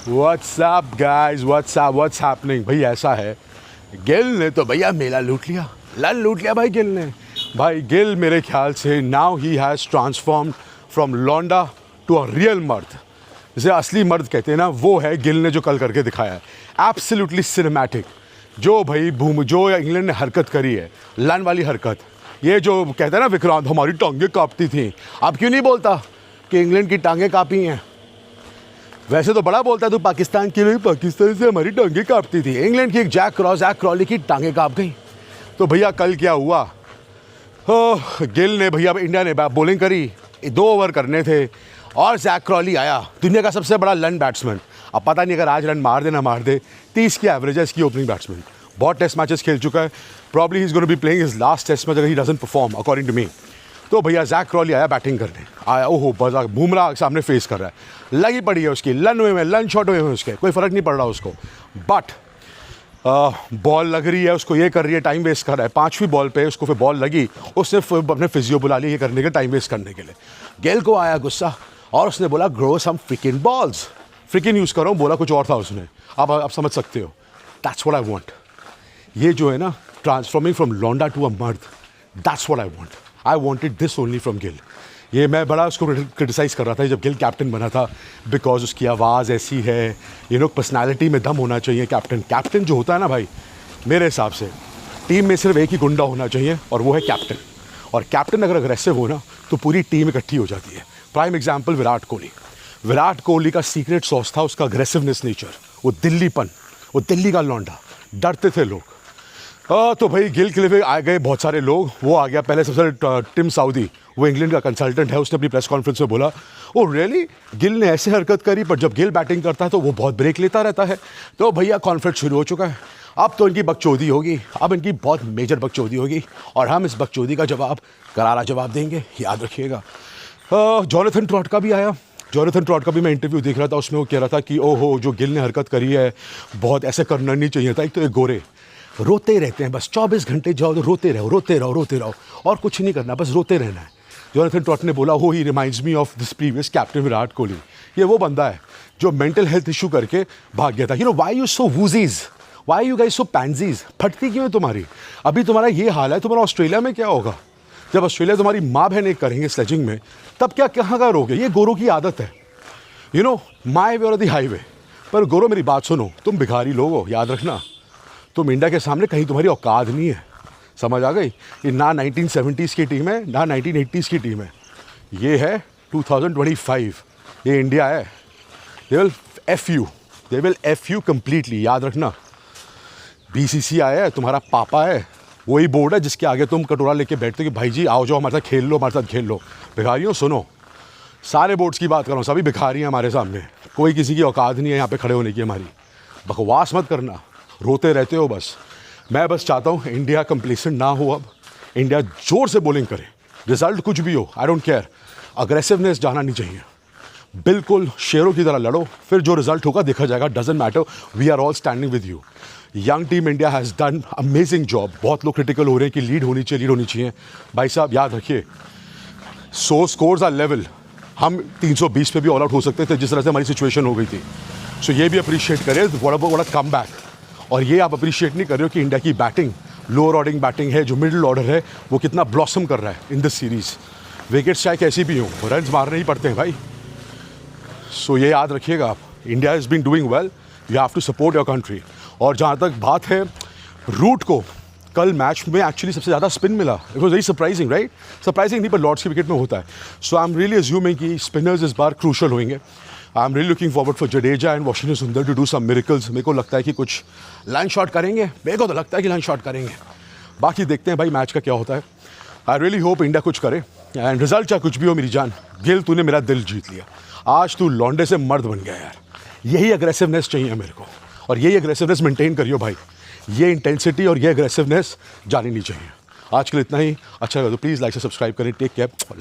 WhatsApp guys, what's happening भाई। ऐसा है, गिल ने तो भैया मेला लूट लिया, लन लूट लिया भाई गिल ने। भाई गिल मेरे ख्याल से now he has transformed from लौंडा टू अ रियल मर्द। जिसे असली मर्द कहते हैं ना, वो है गिल ने जो कल करके दिखाया है। Absolutely cinematic. जो भाई जो इंग्लैंड ने हरकत करी है, लन वाली हरकत, ये जो कहते हैं ना विक्रांत हमारी टांगें कांपती थी, अब क्यों नहीं बोलता कि इंग्लैंड की टांगें कांपी हैं? वैसे तो बड़ा बोलता है तू पाकिस्तान की, पाकिस्तान से हमारी टांगें कांपती थी। इंग्लैंड की एक जैक क्रॉली की टांगें कांप गई। तो भैया कल क्या हुआ, गिल ने भैया, इंडिया ने बॉलिंग करी, 2 ओवर करने थे और जैक क्रॉली आया, दुनिया का सबसे बड़ा लन बैट्समैन। अब पता नहीं अगर आज रन मार दे ना मार दे, 30 की एवरेज है इसकी ओपनिंग बैट्समैन। बहुत टेस्ट मैचेस खेल चुका है, probably he is going to be playing his last test match अगर he doesn't perform according to me. तो भैया जैक क्रॉली आया बैटिंग करने, आया, ओहो बजा, बुमराह सामने फेस कर रहा है, लगी पड़ी है उसकी, लन शॉट हुए हैं उसके, कोई फ़र्क नहीं पड़ रहा उसको। बट बॉल लग रही है उसको, ये कर रही है, टाइम वेस्ट कर रहा है। 5वीं बॉल पे उसको फिर बॉल लगी, उसने अपने फिजियो बुला लिया ये करने के, टाइम वेस्ट करने के लिए। गेल को आया गुस्सा और उसने बोला ग्रो सम फ्रिकिन बॉल्स, फ्रिकिन यूज़ करो, बोला कुछ और था उसने। आप समझ सकते हो, दैट्स व्हाट आई वांट। ये जो है ना, ट्रांसफॉर्मिंग फ्रॉम लौंडा टू अ मर्द, that's what I want. I wanted this only from Gill. ये मैं बड़ा उसको क्रिटिसाइज़ कर रहा था जब गिल कैप्टन बना था, बिकॉज उसकी आवाज़ ऐसी है, पर्सनैलिटी में दम होना चाहिए। कैप्टन जो होता है ना भाई, मेरे हिसाब से टीम में सिर्फ एक ही गुंडा होना चाहिए और वो है कैप्टन। और कैप्टन अगर अग्रेसिव हो ना तो पूरी टीम इकट्ठी हो जाती है। Prime example Virat Kohli. विराट कोहली का सीक्रेट सॉस था उसका अग्रेसिवनेस नेचर, वो दिल्लीपन, वो दिल्ली का लौंडा, डरते थे लोग। तो भाई गिल के लिए आ गए बहुत सारे लोग। वो आ गया पहले सबसे टिम साउदी, वो इंग्लैंड का कंसल्टेंट है, उसने अपनी प्रेस कॉन्फ्रेंस में बोला, ओ रियली गिल ने ऐसे हरकत करी, पर जब गिल बैटिंग करता है तो वो बहुत ब्रेक लेता रहता है। तो भैया कॉन्फ्रेंस शुरू हो चुका है, अब तो इनकी बकचोदी होगी, अब इनकी बहुत मेजर बकचोदी होगी और हम इस बकचोदी का जवाब, करारा जवाब देंगे, याद रखिएगा। जॉनथन ट्रॉट का भी आया। जॉनथन ट्रॉट का भी मैं इंटरव्यू देख रहा था, उसमें वो कह रहा था कि ओहो जो गिल ने हरकत करी है बहुत ऐसे करना नहीं चाहिए था। एक तो ये गोरे रोते रहते हैं, बस 24 घंटे जाओ तो रोते रहो और कुछ नहीं करना, बस रोते रहना है। जॉनथन ट्रॉट ने बोला, हो he reminds me of this previous captain Virat Kohli. ये वो बंदा है जो मेंटल हेल्थ इशू करके भाग गया था। Why you so wussies, why you guys so pansies, फटती क्यों है तुम्हारी? अभी तुम्हारा ये हाल है, तुम्हारा ऑस्ट्रेलिया में क्या होगा? जब ऑस्ट्रेलिया तुम्हारी माँ बहन एक करेंगे स्लेजिंग में, तब क्या कहाँ का रोगे? ये गोरों की आदत है, माई वे और दी हाईवे। पर गोरो मेरी बात सुनो, तुम भिखारी लोग हो, याद रखना, तुम इंडिया के सामने कहीं तुम्हारी औकात नहीं है, समझ आ गई? ये ना 1970s की टीम है ना 1980s की टीम है, ये है 2025, ये इंडिया है। They will F you completely, याद रखना। BCCI है, तुम्हारा पापा है, वही बोर्ड है जिसके आगे तुम कटोरा लेके बैठते हो कि भाई जी आओ जाओ हमारे साथ खेल लो, हमारे साथ खेल लो। भिखारियों सुनो, सारे बोर्ड्स की बात कर रहा हूँ, सभी भिखारी हैं हमारे सामने, कोई किसी की औकात नहीं है यहाँ पे खड़े होने की हमारी। बकवास मत करना, रोते रहते हो बस। मैं बस चाहता हूँ इंडिया कंप्लीसेंट ना हो, अब इंडिया जोर से बॉलिंग करे, रिजल्ट कुछ भी हो, आई डोंट केयर, अग्रेसिवनेस जाना नहीं चाहिए, बिल्कुल शेरों की तरह लड़ो, फिर जो रिजल्ट होगा देखा जाएगा, doesn't matter, we are all standing with you. Young team India has done amazing job. बहुत लोग क्रिटिकल हो रहे हैं कि लीड होनी चाहिए। भाई साहब याद रखिए, 100 स्कोर्स आर लेवल, हम 320 पे भी ऑल आउट हो सकते थे जिस तरह से हमारी सिचुएशन हो गई थी। सो ये भी अप्रिशिएट करें, व्हाट अ कम बैक। और ये आप अप्रिशिएट नहीं कर रहे हो कि इंडिया की बैटिंग, लोअर ऑर्डरिंग बैटिंग है, जो मिडिल ऑर्डर है, वो कितना ब्लॉसम कर रहा है इन दिस सीरीज़। विकेट्स चाहे कैसी भी हों, रन मारने ही पड़ते हैं भाई। सो ये याद रखिएगा आप, India is been doing well, you have to support your country. और जहाँ तक बात है रूट को, कल मैच में एक्चुअली सबसे ज़्यादा स्पिन मिला, it was very surprising, right? Surprising नहीं, पर लॉर्ड्स की विकेट में होता है। सो आई एम रियली अज्यूमिंग कि स्पिनर्स इस बार क्रूशल होंगे। I am really looking forward for Jadeja and Washington सुंदर टू डू सम मिरेकल्स। मेरे को लगता है कि कुछ लाइन शॉट करेंगे, मेरे को तो लगता है कि लाइन शॉट करेंगे, बाकी देखते हैं भाई मैच का क्या होता है। आई रियली होप इंडिया कुछ करे एंड रिजल्ट चाहे कुछ भी हो। मेरी जान गिल, तूने मेरा दिल जीत लिया, आज तू लौंडे से मर्द बन गया यार। यही अग्रेसिवनेस चाहिए मेरे को, और यही अग्रेसिवनेस मेंटेन करियो भाई। ये इंटेंसिटी और ये अग्रेसिवनेस जानी नहीं चाहिए। आज के लिए इतना ही। अच्छा लगा तो प्लीज़ लाइक से सब्सक्राइब करें। Take care, love.